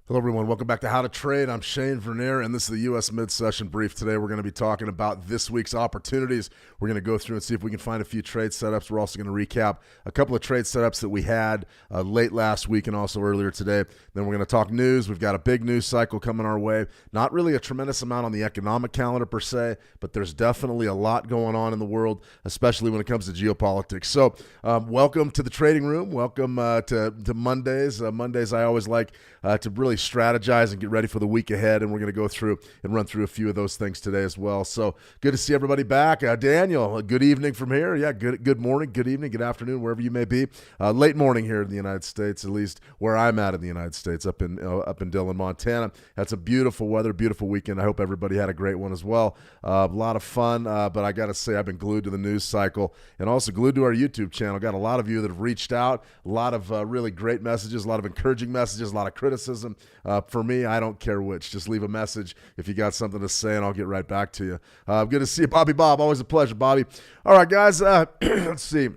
Hello, everyone. Welcome back to How to Trade. I'm Shane Vernier, and this is the U.S. Mid-Session Brief. Today, we're going to be talking about this week's opportunities. We're going to go through and see if we can find a few trade setups. We're also going to recap a couple of trade setups that we had late last week and also earlier today. Then we're going to talk news. We've got a big news cycle coming our way. Not really a tremendous amount on the economic calendar per se, but there's definitely a lot going on in the world, especially when it comes to geopolitics. So welcome to the trading room. Welcome to Mondays. Mondays, I always like to really strategize and get ready for the week ahead, and we're going to go through and run through a few of those things today as well. So good to see everybody back. Daniel, good evening from here. Yeah, good morning, good evening, good afternoon, wherever you may be. Late morning here in the United States, at least where I'm at in the United States, up in Dillon, Montana. Had some beautiful weather, beautiful weekend. I hope everybody had a great one as well. A lot of fun, but I got to say I've been glued to the news cycle and also glued to our YouTube channel. Got a lot of you that have reached out, a lot of really great messages, a lot of encouraging messages, a lot of criticism. For me, I don't care which. Just leave a message if you got something to say, and I'll get right back to you. Good to see you, Bobby Bob. Always a pleasure, Bobby. All right, guys, let's see.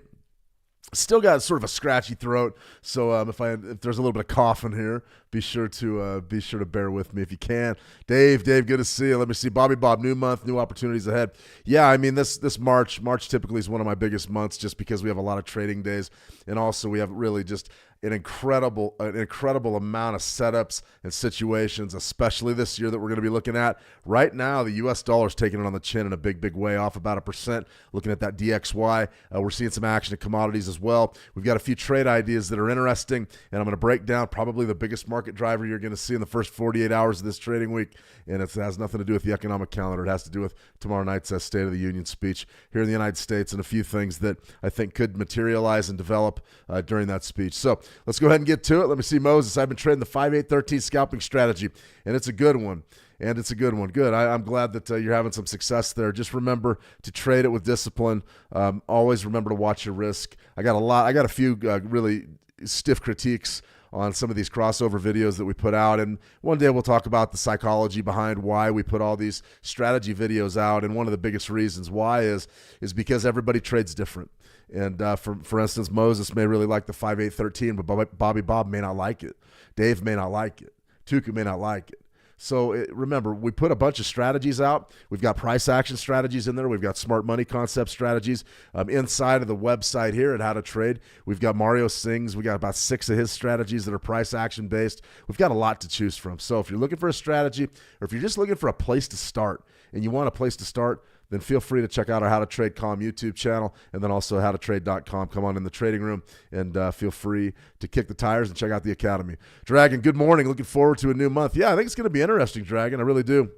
Still got sort of a scratchy throat, so if there's a little bit of cough in here, be sure to bear with me if you can. Dave, good to see you. Let me see. Bobby Bob, new month, new opportunities ahead. Yeah, I mean this March typically is one of my biggest months just because we have a lot of trading days, and also we have really just an incredible amount of setups and situations, especially this year that we're going to be looking at. Right now, the U.S. dollar is taking it on the chin in a big way, off about 1%. Looking at that DXY, we're seeing some action in commodities as well. We've got a few trade ideas that are interesting, and I'm going to break down probably the biggest market driver you're going to see in the first 48 hours of this trading week, and it has nothing to do with the economic calendar. It has to do with tomorrow night's State of the Union speech here in the United States and a few things that I think could materialize and develop during that speech. So let's go ahead and get to it. Let me see, Moses. I've been trading the 5-8-13 scalping strategy, and it's a good one. Good. I'm glad that you're having some success there. Just remember to trade it with discipline. Always remember to watch your risk. I got a few really stiff critiques on some of these crossover videos that we put out, and one day we'll talk about the psychology behind why we put all these strategy videos out. And one of the biggest reasons why is because everybody trades different. And for instance, Moses may really like the 5-8-13, but Bobby Bob may not like it. Dave may not like it. Tuka may not like it. So remember, we put a bunch of strategies out. We've got price action strategies in there. We've got smart money concept strategies inside of the website here at How to Trade. We've got Mario Singh's. We got about 6 of his strategies that are price action based. We've got a lot to choose from. So if you're looking for a strategy, or if you're just looking for a place to start, and you want a place to start, then feel free to check out our How to Trade Com YouTube channel, and then also howtotrade.com. Come on in the trading room, and feel free to kick the tires and check out the Academy. Dragon, good morning. Looking forward to a new month. Yeah, I think it's going to be interesting, Dragon. I really do.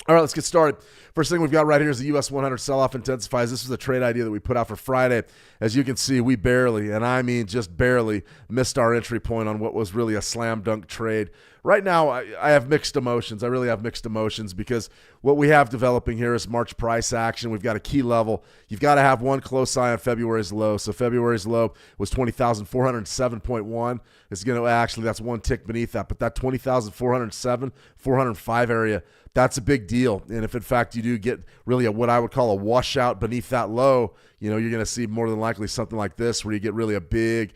All right, let's get started. First thing we've got right here is the US 100 sell-off intensifies. This is a trade idea that we put out for Friday. As you can see, we barely, and I mean just barely, missed our entry point on what was really a slam dunk trade. Right now, I have mixed emotions. I really have mixed emotions because what we have developing here is March price action. We've got a key level. You've got to have one close eye on February's low. So February's low was 20,407.1. It's going to actually, that's one tick beneath that, but that 20,407, 405 area, that's a big deal. And if in fact you do get really what I would call a washout beneath that low, you're going to see more than likely something like this where you get really a big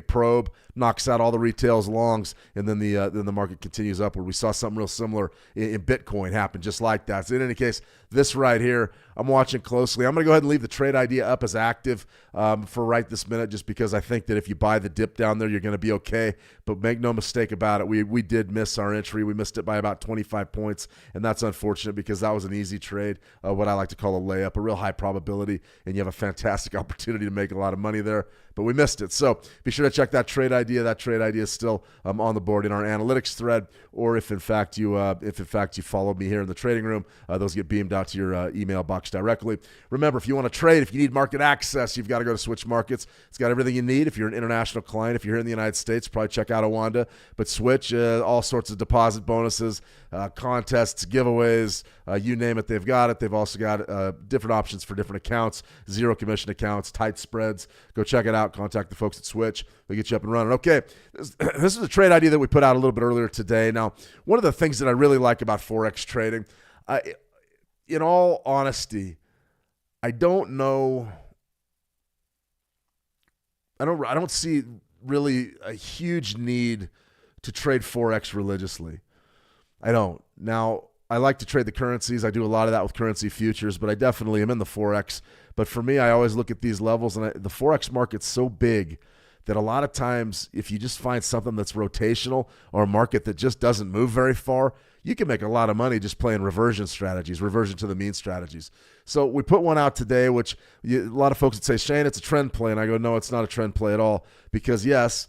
probe, knocks out all the retail's longs, and then the market continues upward. We saw something real similar in Bitcoin happen just like that. So in any case, this right here, I'm watching closely. I'm going to go ahead and leave the trade idea up as active for right this minute, just because I think that if you buy the dip down there, you're going to be okay. But make no mistake about it, we did miss our entry. We missed it by about 25 points, and that's unfortunate because that was an easy trade, what I like to call a layup, a real high probability, and you have a fantastic opportunity to make a lot of money there. But we missed it. So be sure to check that trade idea. That trade idea is still on the board in our analytics thread, or if in fact you followed me here in the trading room, those get beamed out to your email box directly. Remember, if you want to trade, if you need market access, you've got to go to Switch Markets. It's got everything you need. If you're an international client, if you're here in the United States, probably check out Awanda. But Switch, all sorts of deposit bonuses, contests, giveaways, you name it, they've got it. They've also got different options for different accounts, zero commission accounts, tight spreads. Go check it out. Contact the folks at Switch. They'll get you up and running. Okay, this is a trade idea that we put out a little bit earlier today. Now, one of the things that I really like about Forex trading, in all honesty, I don't see really a huge need to trade Forex religiously. I don't. Now, I like to trade the currencies. I do a lot of that with currency futures, but I definitely am in the Forex. But for me, I always look at these levels, and the Forex market's so big that a lot of times if you just find something that's rotational or a market that just doesn't move very far, you can make a lot of money just playing reversion strategies, reversion to the mean strategies. So we put one out today, which a lot of folks would say, Shane, it's a trend play. And I go, no, it's not a trend play at all. Because yes,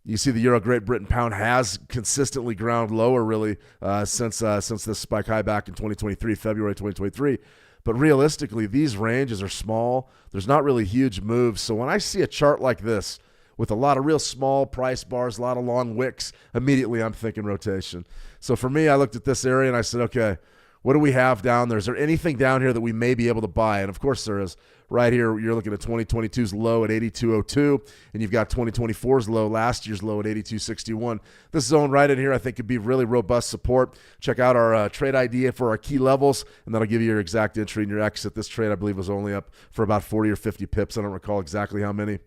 you see the Euro, Great Britain pound has consistently ground lower really since this spike high back in 2023, February 2023. But realistically, these ranges are small. There's not really huge moves. So when I see a chart like this with a lot of real small price bars, a lot of long wicks, immediately I'm thinking rotation. So for me, I looked at this area and I said, okay, what do we have down there? Is there anything down here that we may be able to buy? And of course there is. Right here, you're looking at 2022's low at 82.02, and you've got 2024's low, last year's low at 82.61. This zone right in here, I think, could be really robust support. Check out our trade idea for our key levels, and that'll give you your exact entry and your exit. This trade, I believe, was only up for about 40 or 50 pips. I don't recall exactly how many.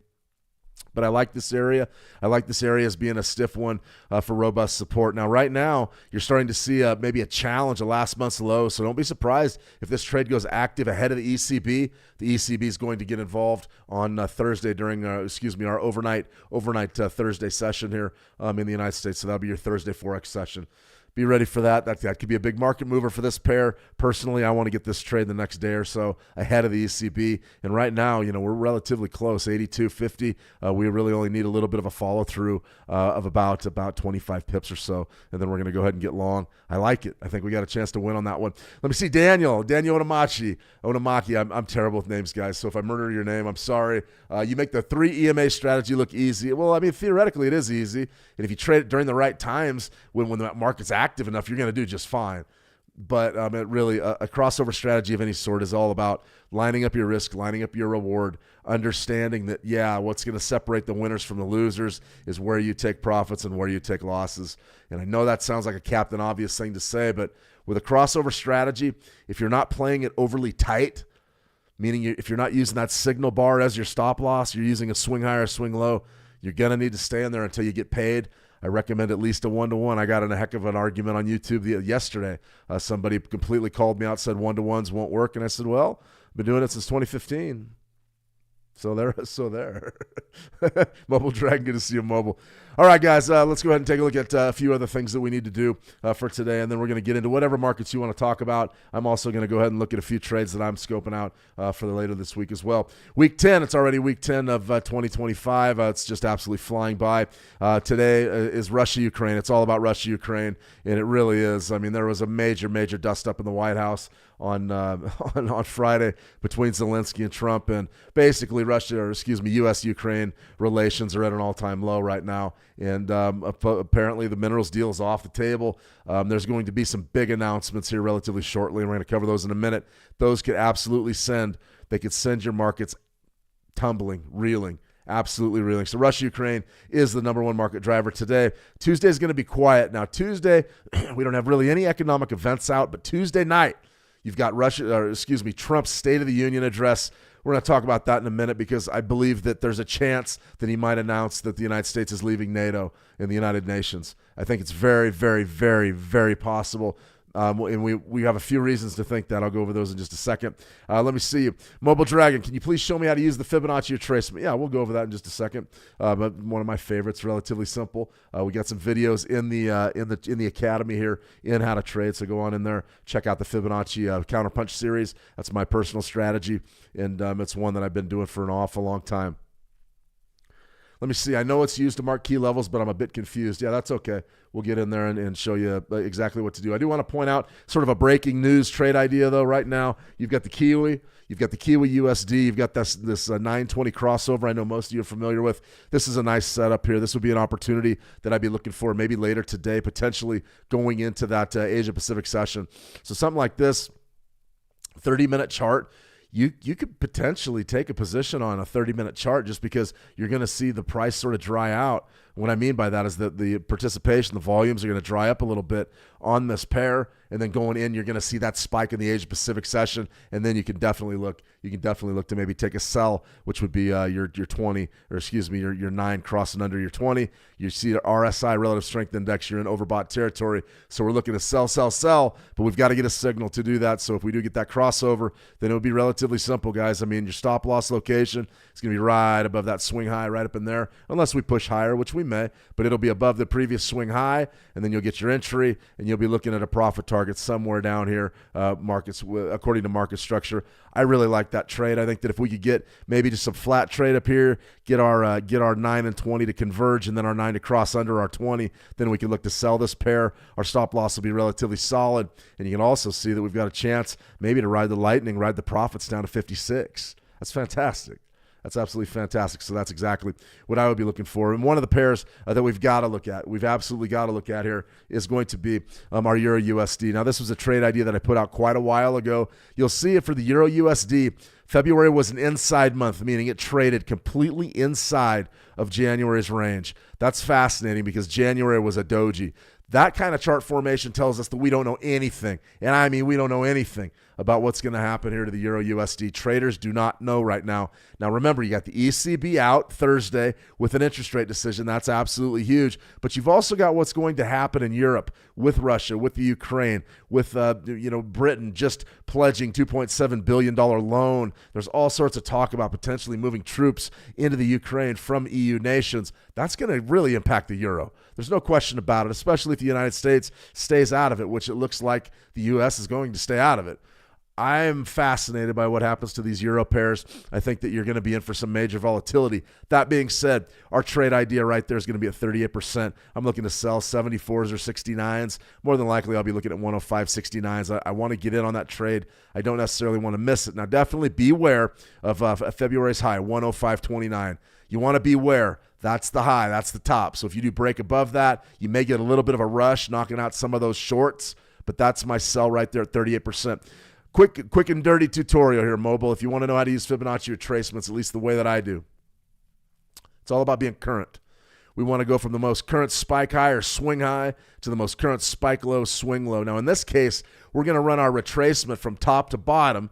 But I like this area. I like this area as being a stiff one for robust support. Now, right now, you're starting to see maybe a challenge of last month's low. So don't be surprised if this trade goes active ahead of the ECB. The ECB is going to get involved on Thursday during, our overnight Thursday session here in the United States. So that'll be your Thursday Forex session. Be ready for that. That could be a big market mover for this pair. Personally, I want to get this trade the next day or so ahead of the ECB. And right now, we're relatively close, 82.50. We really only need a little bit of a follow-through of about 25 pips or so, and then we're going to go ahead and get long. I like it. I think we got a chance to win on that one. Let me see, Daniel Onamaki. I'm terrible with names, guys, so if I murder your name, I'm sorry. You make the 3 EMA strategy look easy. Well, I mean, theoretically, it is easy. And if you trade it during the right times, when the market's active enough, you're going to do just fine. But it really, a crossover strategy of any sort is all about lining up your risk, lining up your reward, understanding that, what's going to separate the winners from the losers is where you take profits and where you take losses. And I know that sounds like a Captain Obvious thing to say, but with a crossover strategy, if you're not playing it overly tight, meaning if you're not using that signal bar as your stop loss, you're using a swing high or swing low, you're going to need to stay in there until you get paid. I recommend at least a 1-to-1. I got in a heck of an argument on YouTube yesterday. Somebody completely called me out, said 1-to-1s won't work. And I said, well, I've been doing it since 2015. So there. Mobile Dragon, good to see you, Mobile. All right, guys, let's go ahead and take a look at a few other things that we need to do for today, and then we're going to get into whatever markets you want to talk about. I'm also going to go ahead and look at a few trades that I'm scoping out for later this week as well. Week 10, it's already week 10 of 2025. It's just absolutely flying by. Today is Russia-Ukraine. It's all about Russia-Ukraine, and it really is. I mean, there was a major dust-up in the White House on Friday between Zelensky and Trump, and basically U.S.-Ukraine relations are at an all-time low right now, and apparently the minerals deal is off the table. There's going to be some big announcements here relatively shortly, and we're going to cover those in a minute. Those could absolutely send your markets tumbling, reeling. Absolutely reeling. So Russia-Ukraine is the number one market driver today. Tuesday is going to be quiet. Now, Tuesday, we don't have really any economic events out, but Tuesday night, you've got Trump's State of the Union address. We're going to talk about that in a minute because I believe that there's a chance that he might announce that the United States is leaving NATO and the United Nations. I think it's very, very, very, very possible. And we have a few reasons to think that. I'll go over those in just a second. Let me see you. Mobile Dragon, can you please show me how to use the Fibonacci retracement? Yeah, we'll go over that in just a second. But one of my favorites, relatively simple. We got some videos in the academy here in how to trade. So go on in there, check out the Fibonacci Counterpunch series. That's my personal strategy, and it's one that I've been doing for an awful long time. Let me see. I know it's used to mark key levels, but I'm a bit confused. Yeah, that's okay. We'll get in there and show you exactly what to do. I do want to point out sort of a breaking news trade idea, though, right now. You've got the Kiwi. You've got the Kiwi USD. You've got this 920 crossover I know most of you are familiar with. This is a nice setup here. This would be an opportunity that I'd be looking for maybe later today, potentially going into that Asia-Pacific session. So something like this, 30-minute chart. You could potentially take a position on a 30-minute chart just because you're going to see the price sort of dry out. What I mean by that is that the participation, the volumes are going to dry up a little bit on this pair, and then going in, you're going to see that spike in the Asia Pacific session, and then you can definitely look to maybe take a sell, which would be your 20, or excuse me, your 9 crossing under your 20. You see the RSI, relative strength index, you're in overbought territory. So we're looking to sell, but we've got to get a signal to do that. So if we do get that crossover, then it would be relatively simple, guys. I mean, your stop loss location is going to be right above that swing high, right up in there, unless we push higher, which we may, but it'll be above the previous swing high, and then you'll get your entry, and you'll be looking at a profit target somewhere down here, markets according to market structure. I really like that trade. I think that if we could get maybe just some flat trade up here, get our 9 and 20 to converge, and then our 9 to cross under our 20, then we can look to sell this pair. Our stop loss will be relatively solid, and you can also see that we've got a chance maybe to ride the lightning, ride the profits down to 56. That's fantastic. That's absolutely fantastic. So that's exactly what I would be looking for. And one of the pairs that we've got to look at, we've absolutely got to look at here, is going to be our Euro USD. Now, this was a trade idea that I put out quite a while ago. You'll see it for the Euro USD. February was an inside month, meaning it traded completely inside of January's range. That's fascinating because January was a doji. That kind of chart formation tells us that we don't know anything. And I mean, we don't know anything about what's going to happen here to the Euro USD. Traders do not know right now. Now, remember, you got the ECB out Thursday with an interest rate decision. That's absolutely huge. But you've also got what's going to happen in Europe with Russia, with the Ukraine, with Britain just pledging $2.7 billion loan. There's all sorts of talk about potentially moving troops into the Ukraine from EU nations. That's going to really impact the euro. There's no question about it, especially if the United States stays out of it, which it looks like the U.S. is going to stay out of it. I'm fascinated by what happens to these euro pairs. I think that you're going to be in for some major volatility. That being said, our trade idea right there is going to be at 38%. I'm looking to sell 74s or 69s. More than likely, I'll be looking at 105, 69s. I want to get in on that trade. I don't necessarily want to miss it. Now, definitely beware of February's high, 105.29. You want to beware. That's the high. That's the top. So if you do break above that, you may get a little bit of a rush, knocking out some of those shorts. But that's my sell right there at 38%. Quick and dirty tutorial here, Mobile. If you want to know how to use Fibonacci retracements, at least the way that I do, it's all about being current. We want to go from the most current spike high or swing high to the most current spike low, swing low. Now, in this case, we're going to run our retracement from top to bottom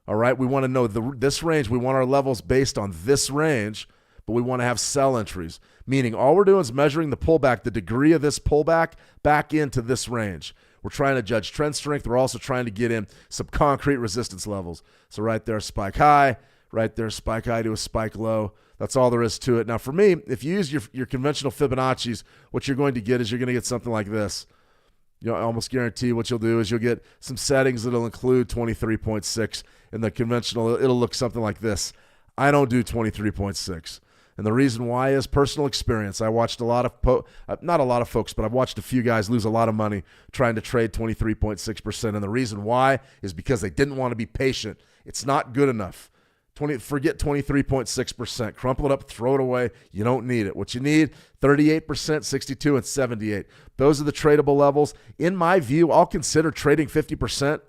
All right, we want to know this range. We want our levels based on this range, but we want to have sell entries, meaning all we're doing is measuring the pullback, the degree of this pullback back into this range. We're trying to judge trend strength. We're also trying to get in some concrete resistance levels. So right there, spike high, right there, spike high to a spike low. That's all there is to it. Now, for me, if you use your conventional Fibonacci's, what you're going to get is you're going to get something like this. You know, I almost guarantee what you'll do is you'll get some settings that'll include 23.6. In the conventional, it'll look something like this. I don't do 23.6. And the reason why is personal experience. I watched a lot of, not a lot of folks, but I've watched a few guys lose a lot of money trying to trade 23.6%. And the reason why is because they didn't want to be patient. It's not good enough. Forget 23.6%. Crumple it up, throw it away. You don't need it. What you need, 38%, 62, and 78. Those are the tradable levels. In my view, I'll consider trading 50%.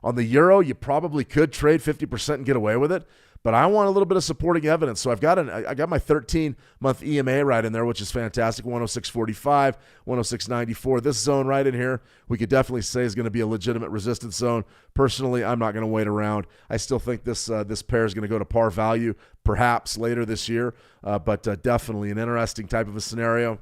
On the euro, you probably could trade 50% and get away with it, but I want a little bit of supporting evidence. So I got my 13-month EMA right in there, which is fantastic, 106.45, 106.94. This zone right in here, we could definitely say is going to be a legitimate resistance zone. Personally, I'm not going to wait around. I still think this pair is going to go to par value perhaps later this year, but definitely an interesting type of a scenario.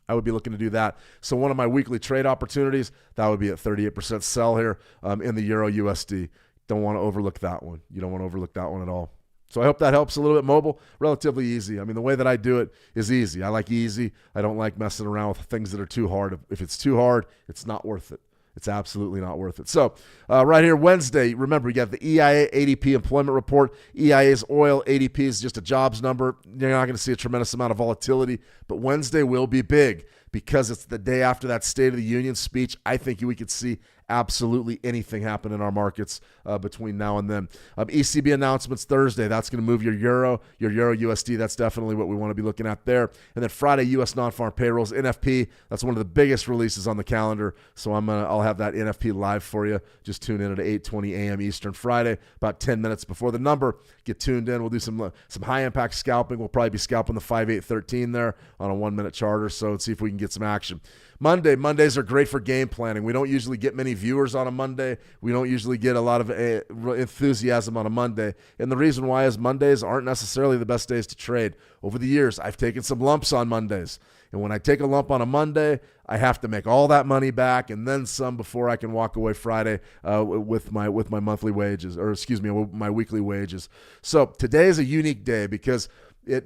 I would be looking to do that. So one of my weekly trade opportunities, that would be at 38% sell here in the Euro USD. Don't want to overlook that one. You don't want to overlook that one at all. So I hope that helps a little bit. Mobile, relatively easy. I mean, the way that I do it is easy. I like easy. I don't like messing around with things that are too hard. If it's too hard, it's not worth it. It's absolutely not worth it. So right here, Wednesday, remember, you got the EIA ADP employment report. EIA's oil ADP is just a jobs number. You're not going to see a tremendous amount of volatility, but Wednesday will be big because it's the day after that State of the Union speech. I think we could see absolutely anything happen in our markets between now and then. ECB announcements Thursday. That's going to move your Euro USD. That's definitely what we want to be looking at there. And then Friday, U.S. non-farm payrolls, NFP. That's one of the biggest releases on the calendar. So I'll have that NFP live for you. Just tune in at 8:20 a.m. Eastern Friday, about 10 minutes before the number. Get tuned in. We'll do some high-impact scalping. We'll probably be scalping the 5813 there on a 1-minute chart or so and see if we can get some action. Mondays are great for game planning. We don't usually get many viewers on a Monday. We don't usually get a lot of enthusiasm on a Monday. And the reason why is Mondays aren't necessarily the best days to trade. Over the years, I've taken some lumps on Mondays. And when I take a lump on a Monday, I have to make all that money back and then some before I can walk away Friday with my monthly wages, or excuse me, my weekly wages. So today is a unique day because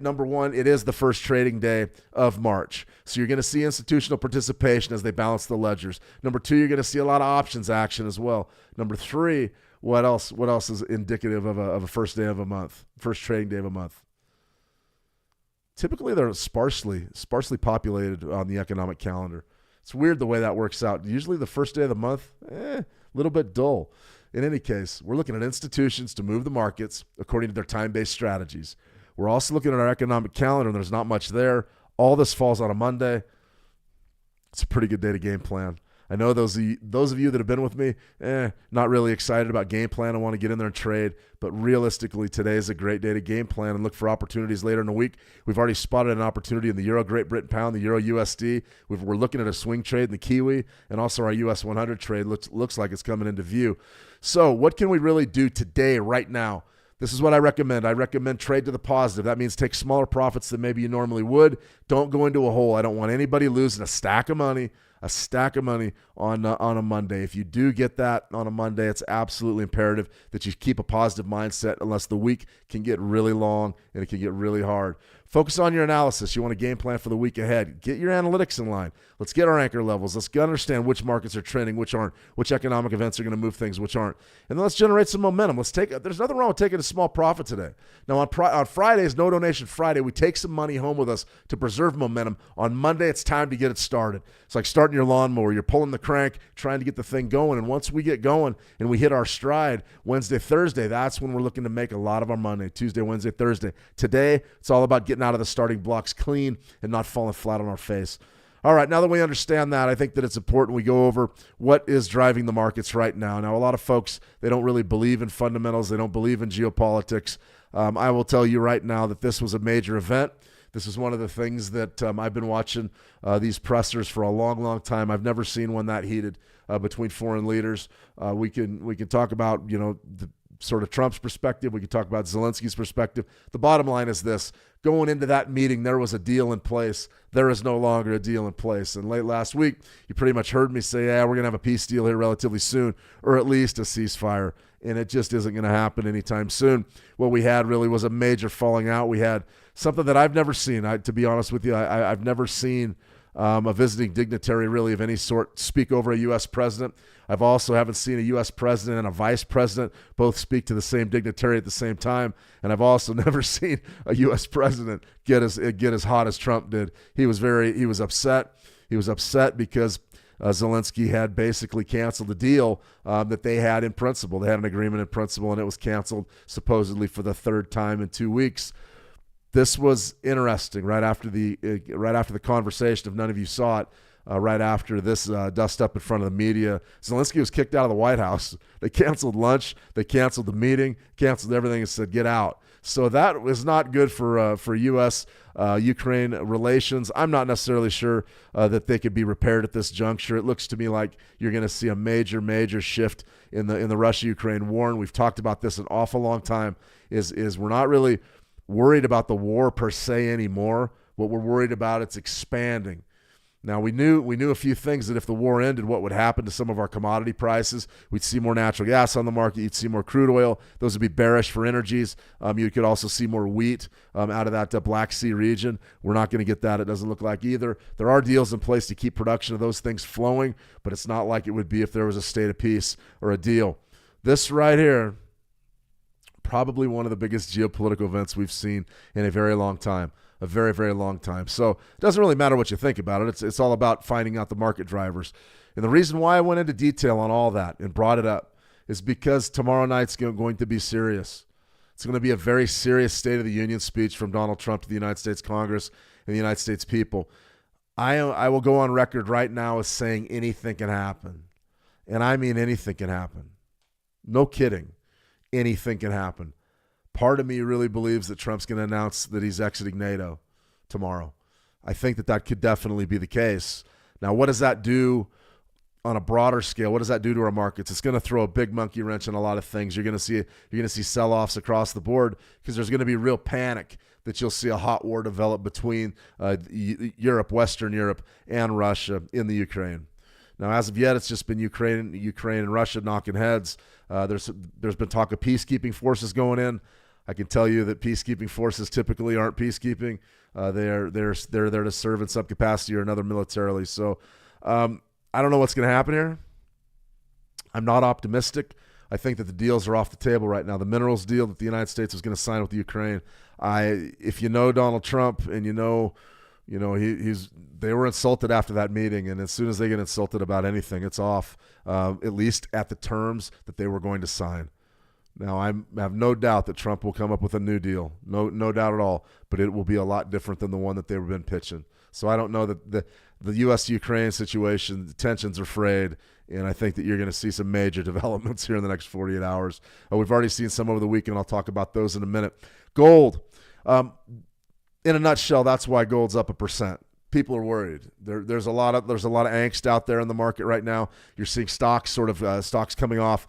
number one, it is the first trading day of March. So you're going to see institutional participation as they balance the ledgers. Number two, you're going to see a lot of options action as well. Number three, what else is indicative of a first day of a month, first trading day of a month? Typically, they're sparsely populated on the economic calendar. It's weird the way that works out. Usually the first day of the month, a little bit dull. In any case, we're looking at institutions to move the markets according to their time-based strategies. We're also looking at our economic calendar, and there's not much there. All this falls on a Monday. It's a pretty good day to game plan. I know those of you that have been with me, not really excited about game plan and want to get in there and trade, but realistically, today is a great day to game plan and look for opportunities later in the week. We've already spotted an opportunity in the Euro Great Britain Pound, the Euro USD. We're looking at a swing trade in the Kiwi, and also our US 100 trade looks like it's coming into view. So what can we really do today, right now? This is what I recommend. I recommend trade to the positive. That means take smaller profits than maybe you normally would. Don't go into a hole. I don't want anybody losing a stack of money on a Monday. If you do get that on a Monday, it's absolutely imperative that you keep a positive mindset unless the week can get really long and it can get really hard. Focus on your analysis. You want a game plan for the week ahead. Get your analytics in line. Let's get our anchor levels. Let's understand which markets are trending, which aren't, which economic events are going to move things, which aren't. And then let's generate some momentum. There's nothing wrong with taking a small profit today. Now, on Fridays, No Donation Friday, we take some money home with us to preserve momentum. On Monday, it's time to get it started. It's like starting your lawnmower. You're pulling the crank, trying to get the thing going. And once we get going and we hit our stride Wednesday, Thursday, that's when we're looking to make a lot of our money. Tuesday, Wednesday, Thursday. Today, it's all about getting out of the starting blocks clean and not falling flat on our face. All right, now that we understand that, I think that it's important we go over what is driving the markets right now. Now, a lot of folks, they don't really believe in fundamentals. They don't believe in geopolitics. I will tell you right now that this was a major event. This is one of the things that I've been watching these pressers for a long, long time. I've never seen one that heated between foreign leaders. We can talk about, the sort of Trump's perspective. We could talk about Zelensky's perspective. The bottom line is this. Going into that meeting, there was a deal in place. There is no longer a deal in place. And late last week, you pretty much heard me say, yeah, we're going to have a peace deal here relatively soon, or at least a ceasefire. And it just isn't going to happen anytime soon. What we had really was a major falling out. We had something that I've never seen. To be honest with you, I've never seen a visiting dignitary really of any sort speak over a U.S. president. I've also haven't seen a U.S. president and a vice president both speak to the same dignitary at the same time. And I've also never seen a U.S. president get as hot as Trump did. He was upset. He was upset because Zelensky had basically canceled the deal that they had in principle. They had an agreement in principle, and it was canceled supposedly for the third time in 2 weeks. This was interesting. Right after the conversation, if none of you saw it, right after this dust up in front of the media, Zelensky was kicked out of the White House. They canceled lunch. They canceled the meeting, canceled everything, and said, get out. So that was not good for U.S.-Ukraine relations. I'm not necessarily sure that they could be repaired at this juncture. It looks to me like you're going to see a major, major shift in the Russia-Ukraine war, and we've talked about this an awful long time, is we're not really worried about the war per se anymore. What we're worried about, it's expanding. Now, we knew a few things, that if the war ended, what would happen to some of our commodity prices. We'd see more natural gas on the market. You'd see more crude oil. Those would be bearish for energies. You could also see more wheat out of that Black Sea region. We're not going to get that. It doesn't look like either. There are deals in place to keep production of those things flowing, but it's not like it would be if there was a state of peace or a deal. This right here, probably one of the biggest geopolitical events we've seen in a very long time. A very, very long time. So it doesn't really matter what you think about it. It's all about finding out the market drivers. And the reason why I went into detail on all that and brought it up is because tomorrow night's going to be serious. It's going to be a very serious State of the Union speech from Donald Trump to the United States Congress and the United States people. I will go on record right now as saying anything can happen. And I mean anything can happen. No kidding. Anything can happen. Part of me really believes that Trump's going to announce that he's exiting NATO tomorrow. I think that could definitely be the case. Now, what does that do on a broader scale? What does that do to our markets? It's going to throw a big monkey wrench in a lot of things. You're going to see sell-offs across the board because there's going to be real panic that you'll see a hot war develop between Europe, Western Europe, and Russia in the Ukraine. Now, as of yet, it's just been Ukraine and Russia knocking heads. There's been talk of peacekeeping forces going in. I can tell you that peacekeeping forces typically aren't peacekeeping. They're there to serve in some capacity or another militarily. So I don't know what's going to happen here. I'm not optimistic. I think that the deals are off the table right now. The minerals deal that the United States was going to sign with the Ukraine. If you know Donald Trump and they were insulted after that meeting, and as soon as they get insulted about anything, it's off, at least at the terms that they were going to sign. Now, I have no doubt that Trump will come up with a new deal, no doubt at all, but it will be a lot different than the one that they've been pitching. So I don't know that the U.S.-Ukraine situation, the tensions are frayed, and I think that you're going to see some major developments here in the next 48 hours. We've already seen some over the weekend. I'll talk about those in a minute. Gold. In a nutshell, that's why gold's up 1%. People are worried. There's a lot of angst out there in the market right now. You're seeing stocks coming off.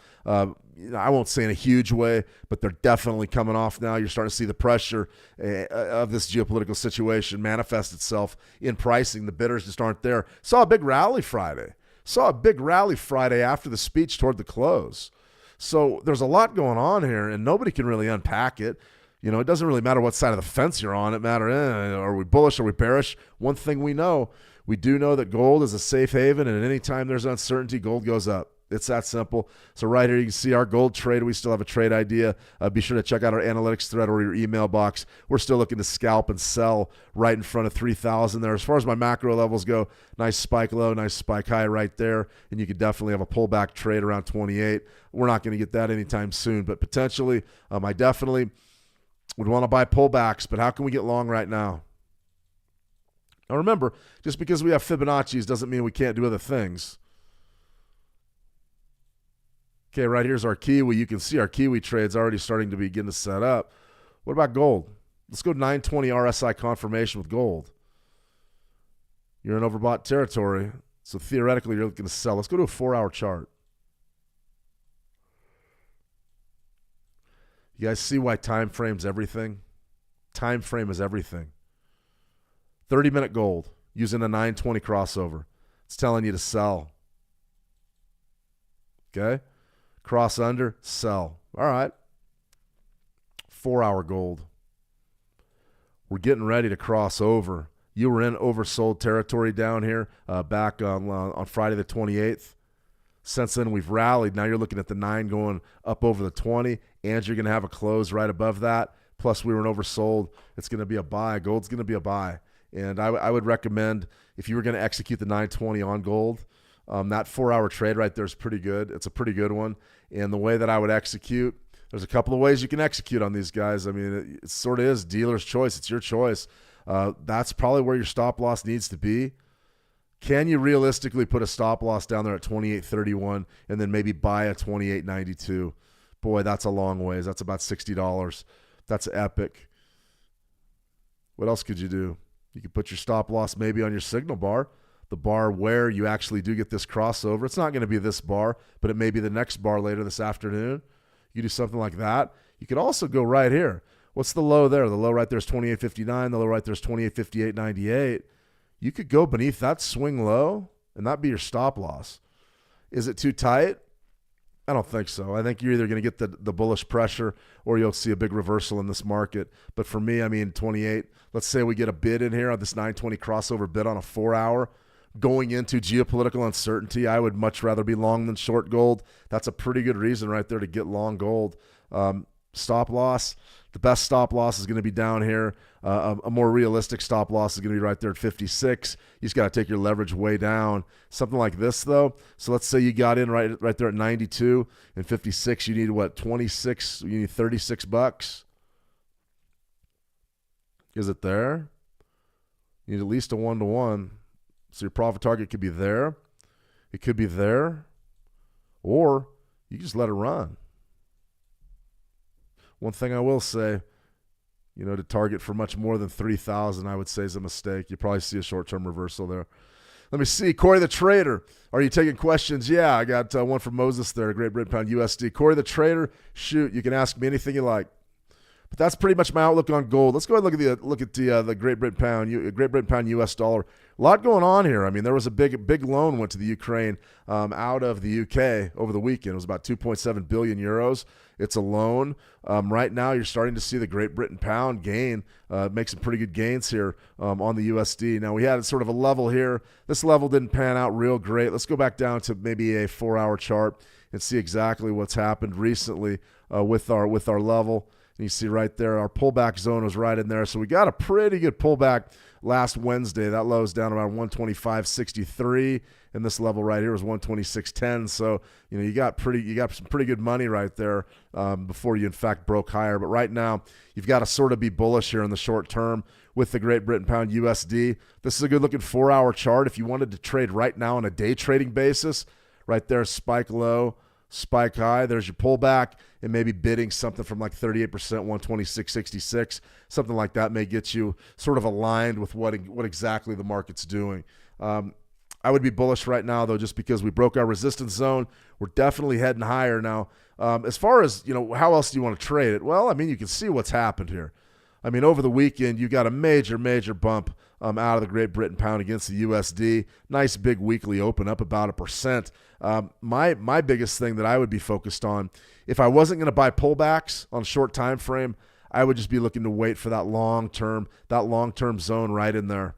I won't say in a huge way, but they're definitely coming off now. You're starting to see the pressure of this geopolitical situation manifest itself in pricing. The bidders just aren't there. Saw a big rally Friday after the speech toward the close. So there's a lot going on here, and nobody can really unpack it. It doesn't really matter what side of the fence you're on. It matters, are we bullish, are we bearish? One thing we do know that gold is a safe haven, and at any time there's uncertainty, gold goes up. It's that simple. So right here you can see our gold trade. We still have a trade idea. Be sure to check out our analytics thread or your email box. We're still looking to scalp and sell right in front of 3,000 there. As far as my macro levels go, nice spike low, nice spike high right there, and you could definitely have a pullback trade around 28. We're not going to get that anytime soon, but potentially I definitely would want to buy pullbacks, but how can we get long right now? Now remember, just because we have Fibonacci's doesn't mean we can't do other things. Okay, right here's our Kiwi. You can see our Kiwi trade's already starting to begin to set up. What about gold? Let's go 920 RSI confirmation with gold. You're in overbought territory, so theoretically you're looking to sell. Let's go to a 4-hour chart. You guys see why time frame's everything? Time frame is everything. 30-minute gold using a 920 crossover. It's telling you to sell. Okay? Cross under, sell. All right. 4-hour gold. We're getting ready to cross over. You were in oversold territory down here back on Friday the 28th. Since then, we've rallied. Now you're looking at the 9 going up over the 20, and you're going to have a close right above that. Plus, we were in oversold. It's going to be a buy. Gold's going to be a buy. And I would recommend, if you were going to execute the 920 on gold, that 4-hour trade right there is pretty good. It's a pretty good one. And the way that I would execute, there's a couple of ways you can execute on these guys. I mean, it sort of is dealer's choice. It's your choice. That's probably where your stop loss needs to be. Can you realistically put a stop loss down there at 28.31 and then maybe buy a 28.92? Boy, that's a long ways. That's about $60. That's epic. What else could you do? You could put your stop loss maybe on your signal bar, the bar where you actually do get this crossover. It's not going to be this bar, but it may be the next bar later this afternoon. You do something like that. You could also go right here. What's the low there? The low right there is 28.59. The low right there is 28.58.98. You could go beneath that swing low, and that'd be your stop loss. Is it too tight? I don't think so. I think you're either going to get the bullish pressure or you'll see a big reversal in this market. But for me, I mean, 28, let's say we get a bid in here on this 920 crossover bid on a 4-hour. Going into geopolitical uncertainty, I would much rather be long than short gold. That's a pretty good reason right there to get long gold. Stop loss, the best stop loss is going to be down here. A more realistic stop loss is going to be right there at 56. You just got to take your leverage way down. Something like this, though. So let's say you got in right there at 92 and 56. You need what, 26? You need $36. Is it there? You need at least a 1-to-1. So your profit target could be there. It could be there. Or you just let it run. One thing I will say, to target for much more than 3,000, I would say is a mistake. You probably see a short-term reversal there. Let me see. Corey the Trader, are you taking questions? Yeah, I got one from Moses there, Great Britain Pound USD. Corey the Trader, shoot, you can ask me anything you like. But that's pretty much my outlook on gold. Let's go ahead and look at the Great Britain Pound US dollar. A lot going on here. I mean, there was a big loan went to the Ukraine out of the UK over the weekend. It was about 2.7 billion euros. It's a loan. Right now, you're starting to see the Great Britain pound gain, make some pretty good gains here on the USD. Now, we had sort of a level here. This level didn't pan out real great. Let's go back down to maybe a 4-hour chart and see exactly what's happened recently with our level. And you see right there, our pullback zone was right in there. So we got a pretty good pullback last Wednesday. That low is down around 125.63, and this level right here was 126.10. So you got some pretty good money right there before you in fact broke higher. But right now, you've got to sort of be bullish here in the short term with the Great Britain Pound USD. This is a good looking 4-hour chart. If you wanted to trade right now on a day trading basis, right there, spike low, spike high, there's your pullback, and maybe bidding something from like 38%, 126.66, something like that may get you sort of aligned with what exactly the market's doing. I would be bullish right now, though, just because we broke our resistance zone. We're definitely heading higher now. As far as, how else do you want to trade it? Well, I mean, you can see what's happened here. I mean, over the weekend, you got a major bump out of the Great Britain pound against the USD. Nice big weekly open, up about 1%. My biggest thing that I would be focused on, if I wasn't going to buy pullbacks on short time frame, I would just be looking to wait for that long-term zone right in there.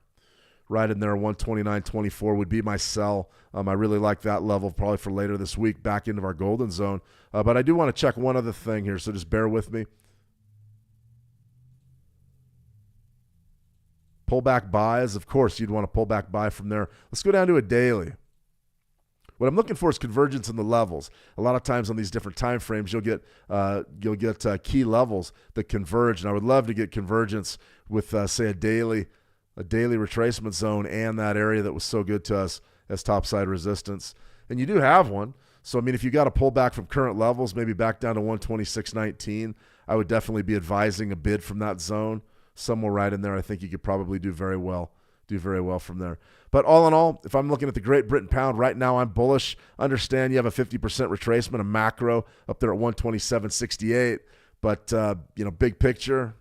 Right in there, 129.24 would be my sell. I really like that level probably for later this week, back into our golden zone. But I do want to check one other thing here, so just bear with me. Pullback buys, of course, you'd want to pull back buy from there. Let's go down to a daily. What I'm looking for is convergence in the levels. A lot of times on these different time frames, you'll get key levels that converge, and I would love to get convergence with, say, a daily retracement zone and that area that was so good to us as topside resistance. And you do have one. So, I mean, if you got to pull back from current levels, maybe back down to 126.19, I would definitely be advising a bid from that zone. Somewhere right in there, I think you could probably do very well from there. But all in all, if I'm looking at the Great Britain pound right now, I'm bullish. Understand you have a 50% retracement, a macro up there at 127.68. But, big picture,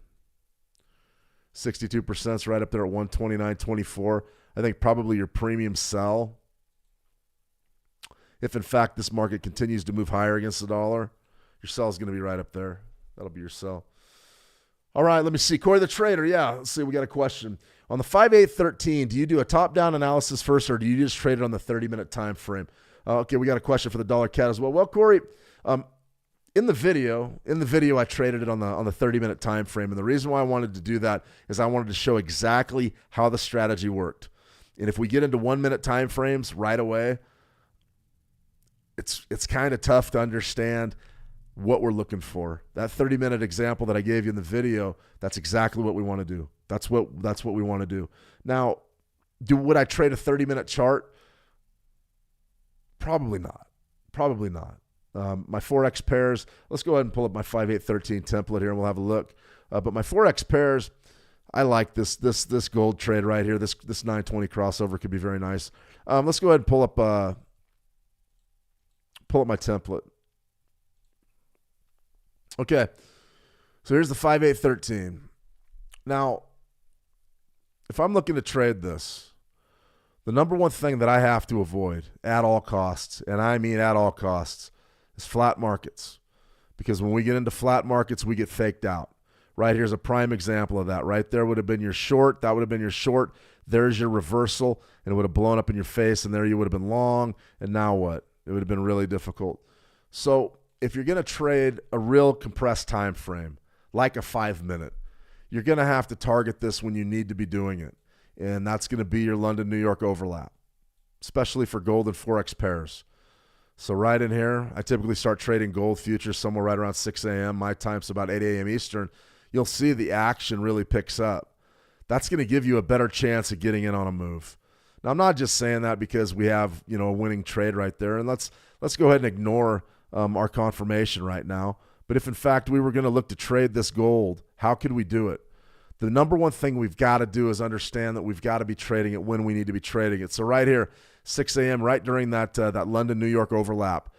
62% is right up there at 129.24. I think probably your premium sell, if in fact this market continues to move higher against the dollar, your sell is going to be right up there. That'll be your sell. All right, let me see. Corey the Trader, let's see. We got a question. On the 5-8-13, do you do a top-down analysis first, or do you just trade it on the 30-minute time frame? Okay, we got a question for the Dollar Cat as well. Well, Corey, in the video, I traded it on the 30-minute time frame, and the reason why I wanted to do that is I wanted to show exactly how the strategy worked. And if we get into 1-minute time frames right away, it's kind of tough to understand what we're looking for. That 30-minute example that I gave you in the video, that's exactly what we want to do. That's what we want to do. Now, would I trade a 30-minute chart? Probably not. My Forex pairs, let's go ahead and pull up my 5-8-13 template here and we'll have a look. But my Forex pairs, I like this gold trade right here. This 920 crossover could be very nice. Let's go ahead and pull up my template. Okay, so here's the 5-8-13. Now, if I'm looking to trade this, the number one thing that I have to avoid at all costs, and I mean at all costs, is flat markets. Because when we get into flat markets, we get faked out. Right here's a prime example of that. Right there would have been your short. That would have been your short. There's your reversal, and it would have blown up in your face, and there you would have been long, and now what? It would have been really difficult. So if you're going to trade a real compressed time frame, like a 5-minute, you're going to have to target this when you need to be doing it. And that's going to be your London-New York overlap, especially for gold and Forex pairs. So right in here, I typically start trading gold futures somewhere right around 6 a.m. My time's about 8 a.m. Eastern. You'll see the action really picks up. That's going to give you a better chance of getting in on a move. Now, I'm not just saying that because we have, a winning trade right there. And let's go ahead and ignore our confirmation right now. But if, in fact, we were going to look to trade this gold, how could we do it? The number one thing we've got to do is understand that we've got to be trading it when we need to be trading it. So right here, 6 a.m., right during that London-New York overlap,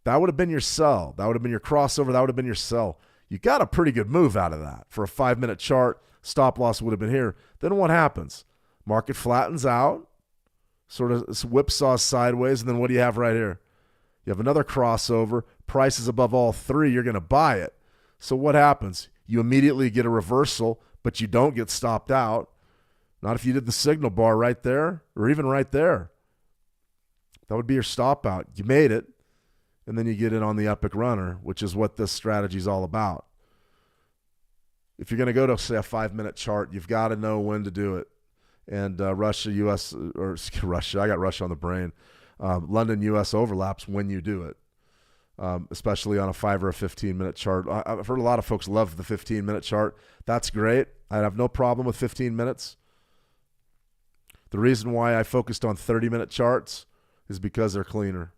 that would have been your sell. That would have been your crossover. That would have been your sell. You got a pretty good move out of that. For a 5-minute chart, stop loss would have been here. Then what happens? Market flattens out, sort of whipsaws sideways, and then what do you have right here? You have another crossover. Price is above all three. You're going to buy it. So what happens? You immediately get a reversal, but you don't get stopped out. Not if you did the signal bar right there or even right there. That would be your stop out. You made it, and then you get in on the epic runner, which is what this strategy is all about. If you're going to go to, say, a 5-minute chart, you've got to know when to do it. And Russia, U.S., or Russia, I got Russia on the brain. London, U.S. overlaps when you do it, especially on a 5 or a 15-minute chart. I've heard a lot of folks love the 15-minute chart. That's great. I have no problem with 15 minutes. The reason why I focused on 30-minute charts is because they're cleaner.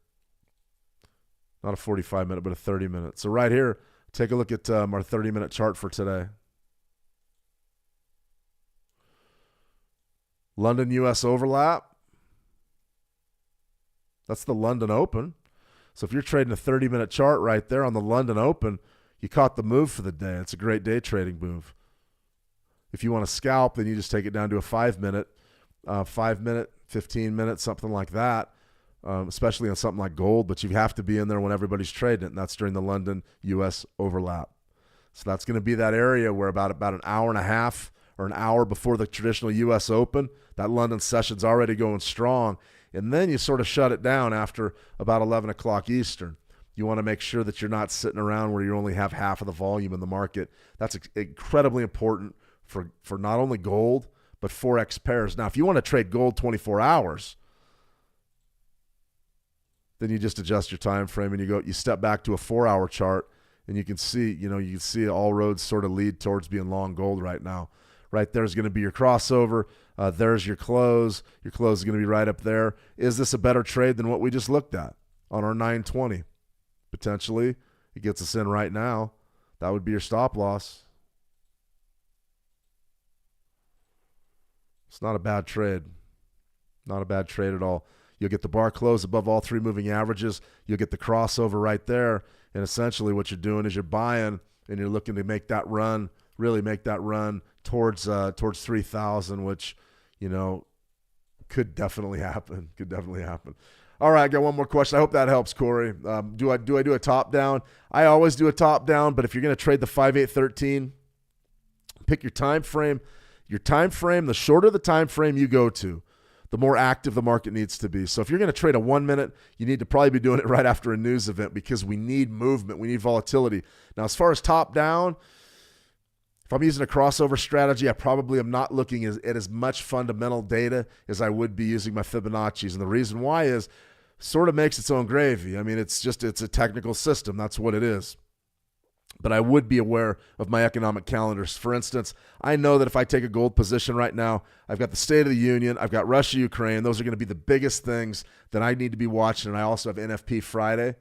Not a 45-minute, but a 30-minute. So right here, take a look at our 30-minute chart for today. London, U.S. overlap. That's the London Open. So if you're trading a 30-minute chart right there on the London Open, you caught the move for the day. It's a great day trading move. If you want to scalp, then you just take it down to a 5-minute, 5-minute, 15-minute, something like that, especially on something like gold. But you have to be in there when everybody's trading it, and that's during the London U.S. overlap. So that's going to be that area where about an hour and a half or an hour before the traditional U.S. Open, that London session's already going strong. And then you sort of shut it down after about 11 o'clock Eastern. You want to make sure that you're not sitting around where you only have half of the volume in the market. That's incredibly important for not only gold, but Forex pairs. Now, if you want to trade gold 24 hours, then you just adjust your time frame and you step back to a 4-hour chart, and you can see all roads sort of lead towards being long gold right now. Right there's going to be your crossover. There's your close. Your close is going to be right up there. Is this a better trade than what we just looked at on our 920? Potentially. It gets us in right now. That would be your stop loss. It's not a bad trade. Not a bad trade at all. You'll get the bar close above all three moving averages. You'll get the crossover right there. And essentially what you're doing is you're buying and you're looking to make that run, really make that run towards 3,000, which, could definitely happen. Could definitely happen. All right, I got one more question. I hope that helps, Corey. Do I do a top down? I always do a top down, but if you're going to trade the 5-8-13, pick your time frame. Your time frame, the shorter the time frame you go to, the more active the market needs to be. So if you're going to trade a 1 minute, you need to probably be doing it right after a news event because we need movement. We need volatility. Now, as far as top down, if I'm using a crossover strategy, I probably am not looking at as much fundamental data as I would be using my Fibonacci's. And the reason why is sort of makes its own gravy. I mean, it's a technical system. That's what it is. But I would be aware of my economic calendars. For instance, I know that if I take a gold position right now, I've got the State of the Union, I've got Russia, Ukraine. Those are going to be the biggest things that I need to be watching. And I also have NFP Friday.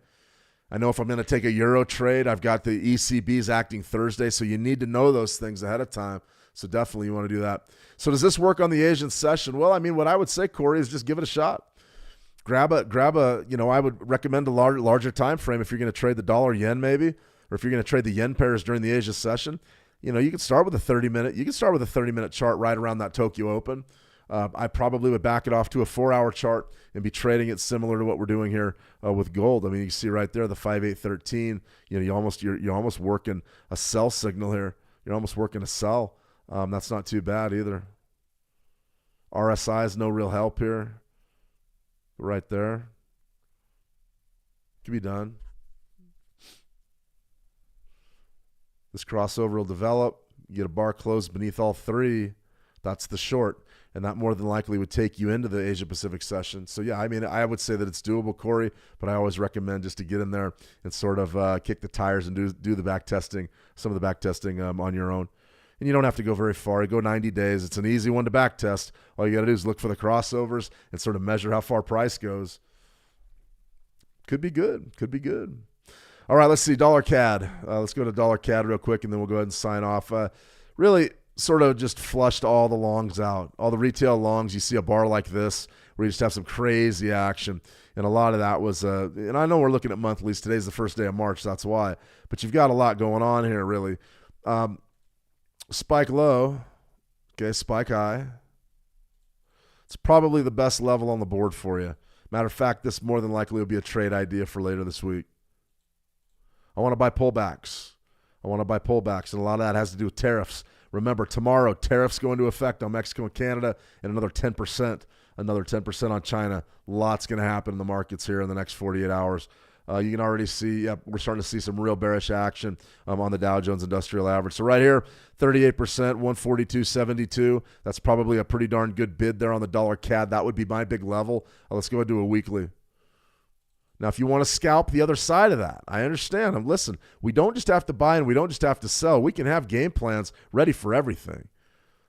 I know if I'm going to take a euro trade, I've got the ECB's acting Thursday. So you need to know those things ahead of time. So definitely you want to do that. So does this work on the Asian session? Well, I mean, what I would say, Corey, is just give it a shot. Grab a. I would recommend a larger time frame if you're going to trade the dollar yen maybe. Or if you're going to trade the yen pairs during the Asia session, you can start with a 30-minute. You can start with a 30-minute chart right around that Tokyo Open. I probably would back it off to a 4-hour chart and be trading it similar to what we're doing here with gold. I mean, you see right there the 5-8-13. You're almost working a sell signal here. You're almost working a sell. That's not too bad either. RSI is no real help here. Right there. Could be done. This crossover will develop. You get a bar close beneath all three. That's the short. And that more than likely would take you into the Asia-Pacific session. So, yeah, I mean, I would say that it's doable, Corey, but I always recommend just to get in there and sort of kick the tires and do the back testing, some of the back testing on your own. And you don't have to go very far. You go 90 days. It's an easy one to back test. All you got to do is look for the crossovers and sort of measure how far price goes. Could be good. Could be good. All right, let's see, dollar CAD. Let's go to dollar CAD real quick, and then we'll go ahead and sign off. Really sort of just flushed all the longs out. All the retail longs, you see a bar like this where you just have some crazy action. And a lot of that was, and I know we're looking at monthlies. Today's the first day of March, that's why. But you've got a lot going on here, really. Spike low, okay, spike high. It's probably the best level on the board for you. Matter of fact, this more than likely will be a trade idea for later this week. I want to buy pullbacks. And a lot of that has to do with tariffs. Remember, tomorrow, tariffs go into effect on Mexico and Canada, and another 10% on China. Lots going to happen in the markets here in the next 48 hours. You can already see, we're starting to see some real bearish action on the Dow Jones Industrial Average. So right here, 38%, 142.72. That's probably a pretty darn good bid there on the dollar CAD. That would be my big level. Let's go ahead and do a weekly. Now, if you want to scalp the other side of that, I understand. And listen, we don't just have to buy and we don't just have to sell. We can have game plans ready for everything.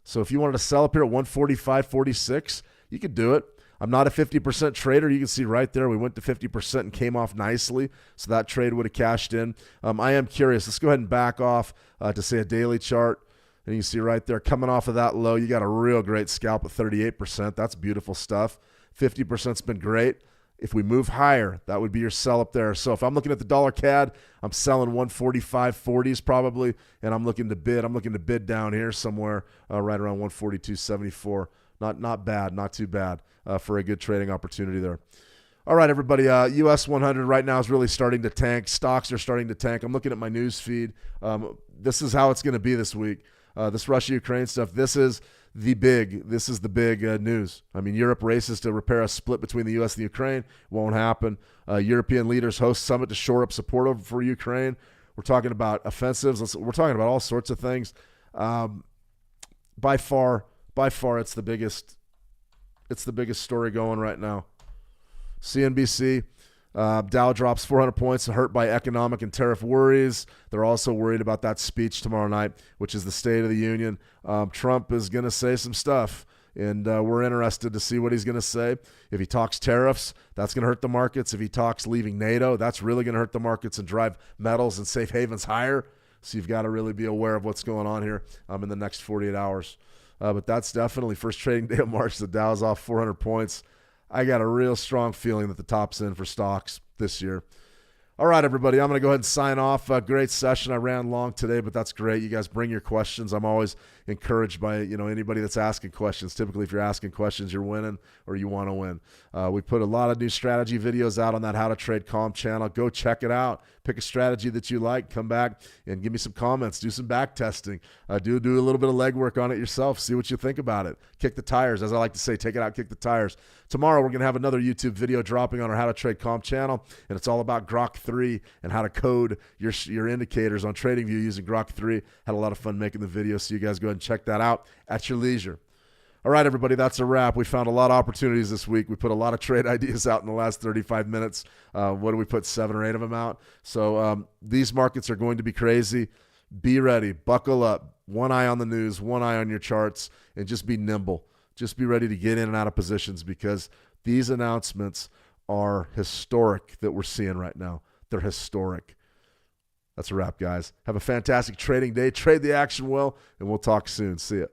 So if you wanted to sell up here at 145.46, you could do it. I'm not a 50% trader. You can see right there we went to 50% and came off nicely. So that trade would have cashed in. I am curious. Let's go ahead and back off to say a daily chart. And you can see right there coming off of that low, you got a real great scalp at 38%. That's beautiful stuff. 50%'s been great. If we move higher, that would be your sell up there. So if I'm looking at the dollar CAD, I'm selling 145.40s probably, and I'm looking to bid down here somewhere right around 142.74. Not bad, not too bad for a good trading opportunity there. All right, everybody. US 100 right now is really starting to tank. Stocks are starting to tank. I'm looking at my news feed. This is how it's going to be this week. This Russia-Ukraine stuff. This is the big news. I mean, Europe races to repair a split between the U.S. and Ukraine. Won't happen. European leaders host summit to shore up support for Ukraine. We're talking about offensives. We're talking about all sorts of things. By far, it's the biggest story going right now. CNBC. Dow drops 400 points, hurt by economic and tariff worries. They're also worried about that speech tomorrow night, which is the State of the Union. Trump is going to say some stuff, and we're interested to see what he's going to say. If he talks tariffs, that's going to hurt the markets. If he talks leaving NATO, that's really going to hurt the markets and drive metals and safe havens higher. So you've got to really be aware of what's going on here in the next 48 hours. But that's definitely first trading day of March. The Dow's off 400 points. I got a real strong feeling that the top's in for stocks this year. All right, everybody, I'm going to go ahead and sign off. Great session. I ran long today, but that's great. You guys bring your questions. I'm always encouraged by anybody that's asking questions. Typically, if you're asking questions, you're winning or you want to win. We put a lot of new strategy videos out on that How to Trade Calm channel. Go check it out. Pick a strategy that you like. Come back and give me some comments. Do some back testing. Do a little bit of legwork on it yourself. See what you think about it. Kick the tires. As I like to say, take it out, kick the tires. Tomorrow, we're going to have another YouTube video dropping on our How to Trade Calm channel, and it's all about Grok 3 and how to code your indicators on TradingView using Grok 3. Had a lot of fun making the video, so you guys go ahead and check that out at your leisure. All right, everybody, that's a wrap. We found a lot of opportunities this week. We put a lot of trade ideas out in the last 35 minutes. What did we put, 7 or 8 of them out? So these markets are going to be crazy. Be ready. Buckle up. One eye on the news, one eye on your charts, and just be nimble. Just be ready to get in and out of positions because these announcements are historic that we're seeing right now. They're historic. That's a wrap, guys. Have a fantastic trading day. Trade the action well, and we'll talk soon. See ya.